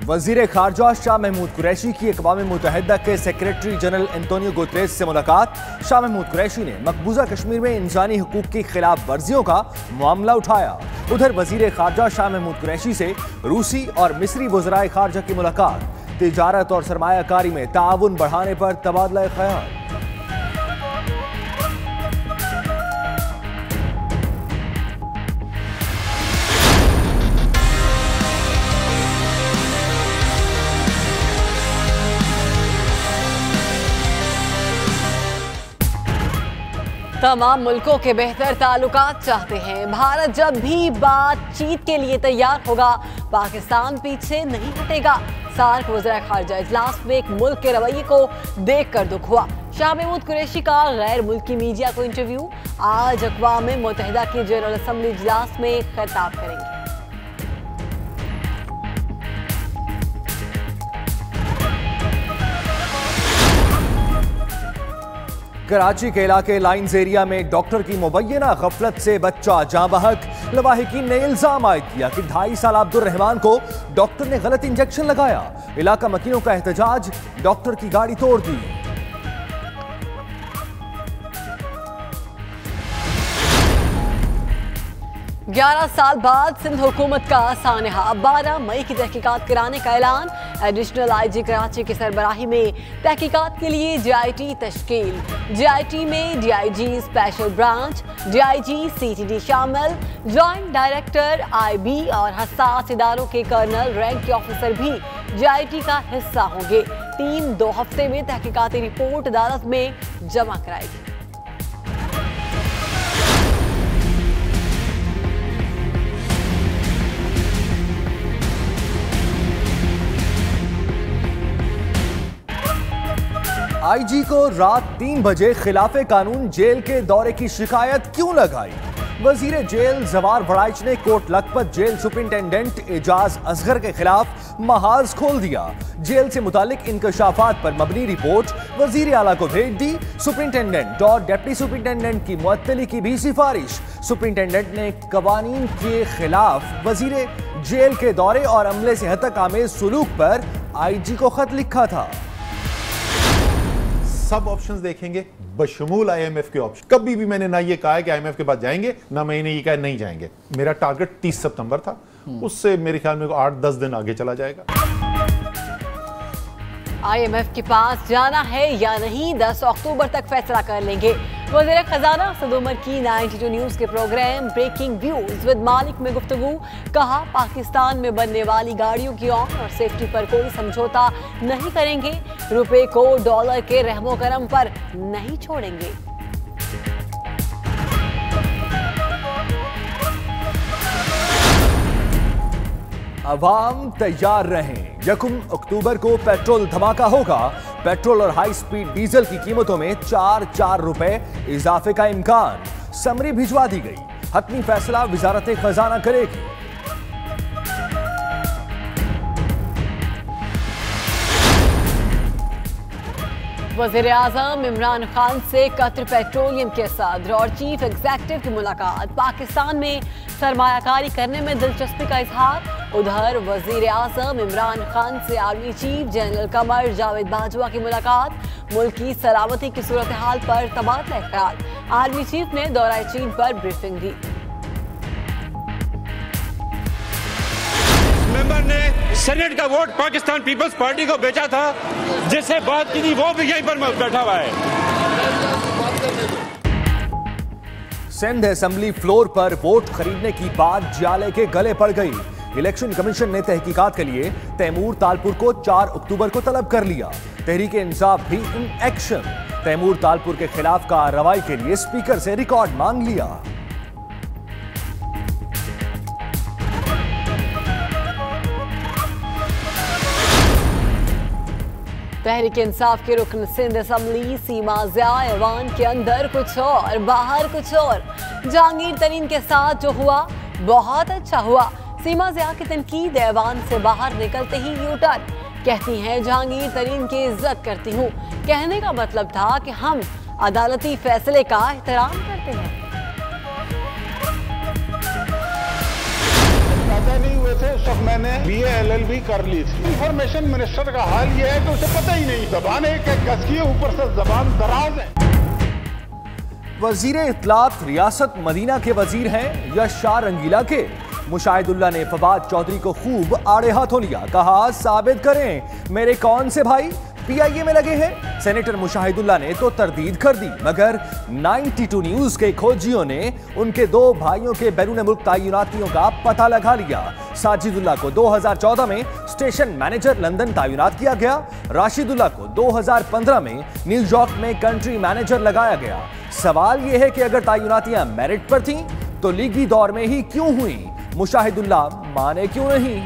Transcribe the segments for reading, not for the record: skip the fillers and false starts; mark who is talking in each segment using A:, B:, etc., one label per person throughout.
A: वजीर खारजा शाह महमूद कुरैशी की अक़वाम मुत्तहिदा के सेक्रेटरी जनरल एंटोनियो गुतरेस से मुलाकात। शाह महमूद कुरैशी ने मकबूजा कश्मीर में इंसानी हुकूक की खिलाफ वर्जियों का मामला उठाया। उधर वजीर खारजा शाह महमूद कुरैशी से रूसी और मिस्री वज़राए खारजा की मुलाकात। तिजारत और सरमायाकारी में ताउन बढ़ाने पर तबादला ख्याल।
B: तमाम मुल्कों के बेहतर ताल्लुकात चाहते हैं। भारत जब भी बातचीत के लिए तैयार होगा, पाकिस्तान पीछे नहीं हटेगा। सार्क वज़ीर खारजा इजलास में एक मुल्क के रवैये को देखकर दुख हुआ। शाह महमूद कुरैशी का गैर मुल्की मीडिया को इंटरव्यू। आज अक़वाम मुत्तहिदा की जनरल असम्बली इजलास में खिताब करेंगे।
A: कराची के इलाके लाइन्स एरिया में डॉक्टर की मुबैना गफलत से बच्चा जाँ बहक। लवाहिकीन ने इल्जाम आयद किया कि 2.5 साल अब्दुल रहमान को डॉक्टर ने गलत इंजेक्शन लगाया। इलाका मकीनों का एहतजाज, डॉक्टर की गाड़ी तोड़ दी।
B: ग्यारह साल बाद सिंध हुकूमत का सानहा। 12 मई की तहकीकात कराने का ऐलान। एडिशनल IG कराची की सरबराही में तहकीकात के लिए DIT तश्कील। DIT में DIG special branch, DIG CTD शामिल। जॉइंट डायरेक्टर IB और हसास इदारों के कर्नल रैंक के ऑफिसर भी DIT का हिस्सा होंगे। टीम 2 हफ्ते में तहकीकाती रिपोर्ट अदालत में जमा कराएगी।
A: IG को रात 3 बजे खिलाफे कानून जेल के दौरे की शिकायत क्यों लगाई? वजीर जेल जवार बड़ाइच ने कोट लखपत जेल सुपरिंटेंडेंट एजाज असगर के खिलाफ महाज खोल दिया। जेल से मुतालिक इंकशाफात पर मबनी रिपोर्ट वजीर आला को भेज दी। सुपरिंटेंडेंट और डिप्टी सुपरिंटेंडेंट की मुअत्तली की भी सिफारिश। सुपरिंटेंडेंट ने कवानीन के खिलाफ वजीर जेल के दौरे और अमले से हतक आमेज सुलूक पर IG को खत लिखा था।
C: सब ऑप्शंस देखेंगे बशमूल IMF के ऑप्शन। कभी भी मैंने ना ये कहा है कि IMF के पास जाएंगे, ना मैंने ये कहा नहीं जाएंगे। मेरा टारगेट 30 सितंबर था, उससे मेरे ख्याल में 8-10 दिन आगे चला जाएगा।
B: IMF के पास जाना है या नहीं, 10 अक्टूबर तक फैसला कर लेंगे। वज़ीर खजाना असद उमर की 92 न्यूज़ के प्रोग्राम ब्रेकिंग व्यूज विद मालिक में गुफ्तगू। कहा, पाकिस्तान में बनने वाली गाड़ियों की ऑन और सेफ्टी पर कोई समझौता नहीं करेंगे। रुपए को डॉलर के रहमो करम पर नहीं छोड़ेंगे।
A: अवाम तैयार रहें, 1 अक्टूबर को पेट्रोल धमाका होगा। पेट्रोल और हाई स्पीड डीजल की कीमतों में 4 रुपए इजाफे का इम्कान। समरी भिजवा दी गई। हतमी फैसला वजारत खजाना करेगी।
B: वज़ीर आज़म इमरान खान से कतर पेट्रोलियम के सदर और चीफ एग्जीक्यूटिव की मुलाकात। पाकिस्तान में सरमायाकारी करने में दिलचस्पी का इजहार। उधर वज़ीर आज़म इमरान खान से army chief general Qamar Javed Bajwa की मुलाकात। मुल्क की सलामती की सूरत हाल पर तबादला ख्याल। आर्मी चीफ ने दौरा चीन पर ब्रीफिंग दी।
D: मेंबर ने सेनेट का वोट पाकिस्तान पीपल्स पार्टी को बेचा था, जिससे बात की थी वो भी यहीं पर बैठा हुआ है।
A: सिंध असेंबली फ्लोर पर वोट खरीदने की बात जाले के गले पड़ गई। इलेक्शन कमीशन ने तहकीकात के लिए तैमूर तालपुर को 4 अक्टूबर को तलब कर लिया। तहरीक इंसाफ भी इन एक्शन। तैमूर तालपुर के खिलाफ कार्रवाई के लिए स्पीकर से रिकॉर्ड मांग लिया।
B: तहरीक इंसाफ के रुकन सिंध असम्बली सीमा ज़िया ऐवान के अंदर कुछ और बाहर कुछ और। जहांगीर तरीन के साथ जो हुआ बहुत अच्छा हुआ। सीमा ज़िया की तनकीद ऐवान से बाहर निकलते ही यू टर्न। कहती हैं जहांगीर तरीन की इज्जत करती हूँ। कहने का मतलब था कि हम अदालती फैसले का एहतराम करते हैं।
E: पैदा नहीं हुए थे, तक मैंने BA LLB कर ली थी। इंफॉर्मेशन मिनिस्टर का हाल ये है कि उसे पता ही नहीं, जबान एक गज की है, ऊपर से जबान दराज है।
A: वजीर इत्तलात रियासत मदीना के वजीर हैं या शाह रंगीला के? मुशाहिदुल्लाह ने फवाद चौधरी को खूब आड़े हाथों लिया, कहा साबित करें मेरे कौन से भाई PIA में लगे हैं। सेनेटर मुशाहिदुल्लाह ने तो तरदीद कर दी, मगर 92 न्यूज के खोजियों ने उनके 2 भाइयों के बैरून मुल्क तैनातियों का पता लगा लिया। साजिदुल्लाह को 2014 में स्टेशन मैनेजर लंदन तैनात किया गया। राशिदुल्लाह को 2015 में न्यूयॉर्क में कंट्री मैनेजर लगाया गया। सवाल यह है कि अगर तैनातियां मेरिट पर थीं तो लीगी दौर में ही क्यों हुई? मुशाहिदुल्लाह माने क्यों नहीं?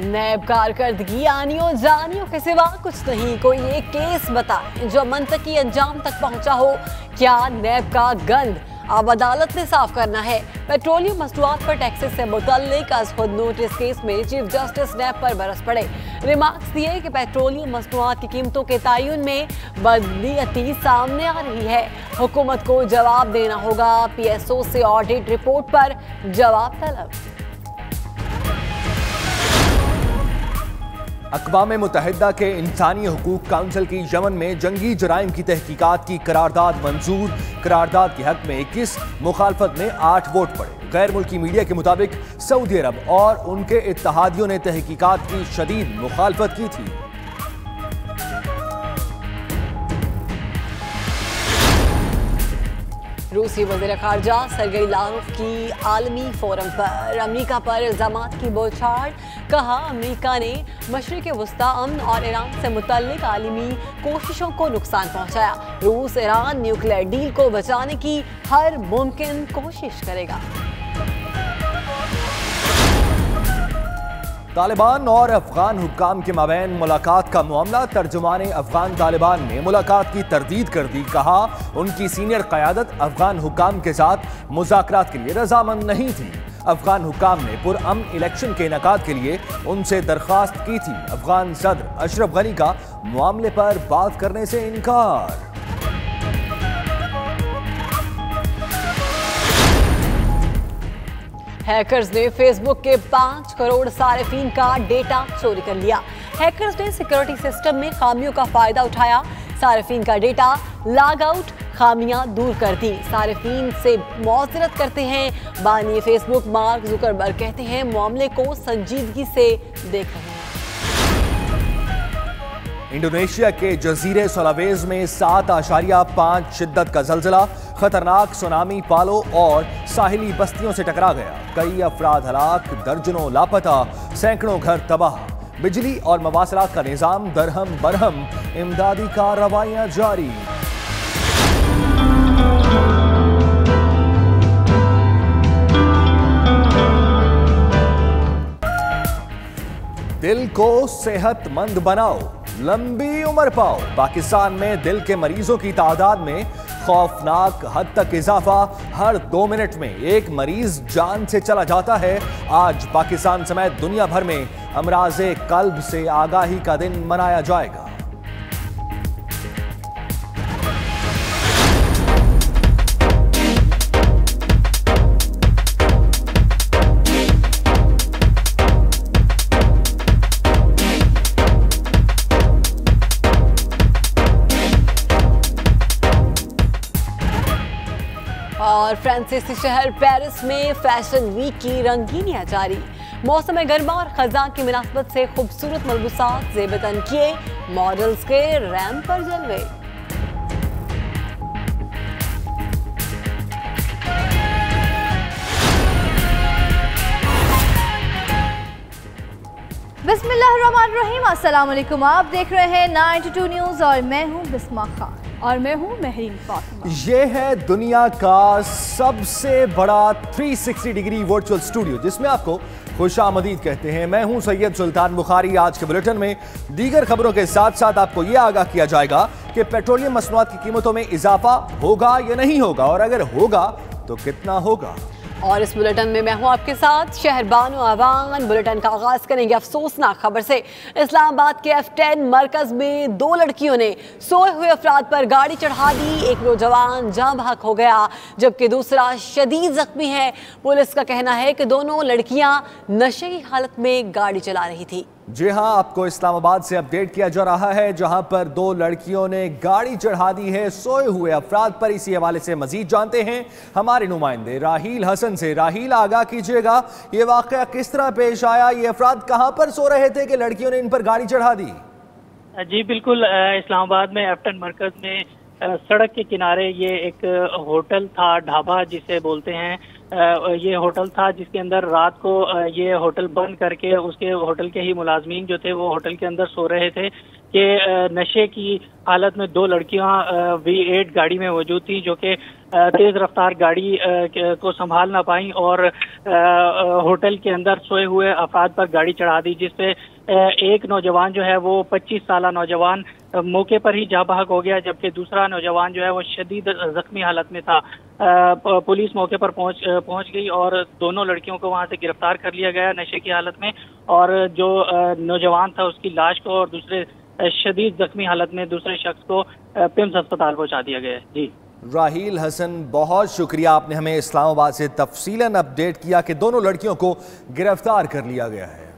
B: नैब कारकर्दगी आनियों जानियों के सिवा कुछ नहीं। कोई एक केस बताएं जो मंतकी अंजाम तक पहुंचा हो। क्या नैब का गंद अब अदालत ने साफ करना है? पेट्रोलियम मसनूआत पर टैक्सेस से मुतल्लिक अज खुद नोटिस केस में चीफ जस्टिस नैब पर बरस पड़े। रिमार्क्स दिए कि पेट्रोलियम मसनूआत की कीमतों के तयन में बदनीयती सामने आ रही है। हुकूमत को जवाब देना होगा। PSO से ऑडिट रिपोर्ट पर जवाब तलब।
A: अक़वाम मुत्तहिदा के इंसानी हुकूक काउंसिल की यमन में जंगी जराइम की तहकीकात की करारदाद मंजूर। करारदाद के हक में 21, मुखालफत में 8 वोट पड़े। गैर मुल्की मीडिया के मुताबिक सऊदी अरब और उनके इत्तहादियों ने तहकीकात की शदीद मुखालफत की थी।
B: रूसी वज़ीर ख़ारजा सरगई लारोफ की आलमी फोरम पर अमेरिका पर इल्ज़ामात की बौछार। कहा अमेरिका ने मशरिक़ वस्ता अमन और ईरान से मुतल्लिक आलमी कोशिशों को नुकसान पहुंचाया। रूस ईरान न्यूक्लियर डील को बचाने की हर मुमकिन कोशिश करेगा।
A: तालिबान और अफगान हुक्काम के माबैन मुलाकात का मामला। तर्जुमाने अफगान तालिबान ने मुलाकात की तरदीद कर दी। कहा उनकी सीनियर क़यादत अफगान हुक्काम के साथ मुज़ाकरात के लिए रजामंद नहीं थी। अफगान हुक्काम ने पुरअमन इलेक्शन के इनेकाद के लिए उनसे दरख्वास्त की थी। अफगान सदर अशरफ गनी का मामले पर बात करने से इनकार।
B: हैकर्स ने फेसबुक के 5 करोड़ सारिफीन का डेटा चोरी कर लिया। हैकर्स ने सिक्योरिटी सिस्टम में खामियों का फायदा उठाया। सारिफीन का डेटा लॉग आउट खामियां दूर कर दी। सारिफीन से मौजरत करते हैं बानी फेसबुक मार्क जुकरबर्ग। कहते हैं मामले को संजीदगी से देख रहे हैं।
A: इंडोनेशिया के जजीरे सोलावेज में 7.5 शिद्दत का जल्जला। खतरनाक सुनामी पालो और साहिली बस्तियों से टकरा गया। कई अफराद हलाक, दर्जनों लापता, सैकड़ों घर तबाह। बिजली और मवासलात का निजाम दरहम बरहम। इमदादी कार्रवाइयां जारी। दिल को सेहतमंद बनाओ, लंबी उम्र पाओ। पाकिस्तान में दिल के मरीजों की तादाद में खौफनाक हद तक इजाफा। हर 2 मिनट में एक मरीज जान से चला जाता है। आज पाकिस्तान समेत दुनिया भर में अमराज़े कल्ब से आगाही का दिन मनाया जाएगा।
B: और फ्रांसीसी शहर पेरिस में फैशन वीक की रंगीनियां जारी। मौसम गर्मा और खज़ां की मुनासबत से खूबसूरत मलबूसात ज़ेबतन किए। मॉडल्स के रैंप पर जलवे।
F: बिस्मिल्लाहिर्रहमानिर्रहीम। अस्सलाम वालेकुम। आप देख रहे हैं 92 न्यूज़ और मैं हूं बिस्मा खान और मैं हूं महरीन फातिमा।
A: ये है दुनिया का सबसे बड़ा 360 डिग्री वर्चुअल स्टूडियो जिसमें आपको खुशामदीद कहते हैं। मैं हूं सैयद सुल्तान बुखारी। आज के बुलेटिन में दीगर खबरों के साथ साथ आपको यह आगाह किया जाएगा कि पेट्रोलियम मसनूआत की कीमतों में इजाफा होगा या नहीं होगा, और अगर होगा तो कितना होगा।
B: और इस बुलेटिन में मैं हूं आपके साथ शहर बानो आवान। बुलेटिन का आगाज करेंगे अफसोसनाक खबर से। इस्लामाबाद के F10 मरकज में 2 लड़कियों ने सोए हुए अफराद पर गाड़ी चढ़ा दी। एक नौजवान जाँ बहक हो गया जबकि दूसरा शदीद जख्मी है। पुलिस का कहना है कि दोनों लड़कियां नशे की हालत में गाड़ी चला रही थी।
A: जी हां, आपको इस्लामाबाद से अपडेट किया जा रहा है जहां पर 2 लड़कियों ने गाड़ी चढ़ा दी है सोए हुए अफराद पर। इसी हवाले से मजीद जानते हैं हमारे नुमाइंदे राहील हसन से। राहील, आगाह कीजिएगा, ये वाकया किस तरह पेश आया? ये अफराद कहां पर सो रहे थे कि लड़कियों ने इन पर गाड़ी चढ़ा दी?
G: जी बिल्कुल, इस्लामाबाद में F10 मरकज में सड़क के किनारे ये एक होटल था, ढाबा जिसे बोलते हैं। ये होटल था जिसके अंदर रात को ये होटल बंद करके उसके होटल के ही मुलाजमीन जो थे वो होटल के अंदर सो रहे थे कि नशे की हालत में 2 लड़कियां V8 गाड़ी में मौजूद थी जो कि तेज रफ्तार गाड़ी को संभाल ना पाई और होटल के अंदर सोए हुए अफराद पर गाड़ी चढ़ा दी, जिसपे एक नौजवान जो है वो 25 साल नौजवान मौके पर ही जाँ बहक हो गया जबकि दूसरा नौजवान जो है वो शदीद जख्मी हालत में था। पुलिस मौके पर पहुंच गई और दोनों लड़कियों को वहां से गिरफ्तार कर लिया गया नशे की हालत में, और जो नौजवान था उसकी लाश को और दूसरे शदीद जख्मी हालत में दूसरे शख्स को पिम्स अस्पताल पहुंचा दिया गया है। जी
A: राहील हसन, बहुत शुक्रिया, आपने हमें इस्लामाबाद से तफसीलन अपडेट किया कि दोनों लड़कियों को गिरफ्तार कर लिया गया है।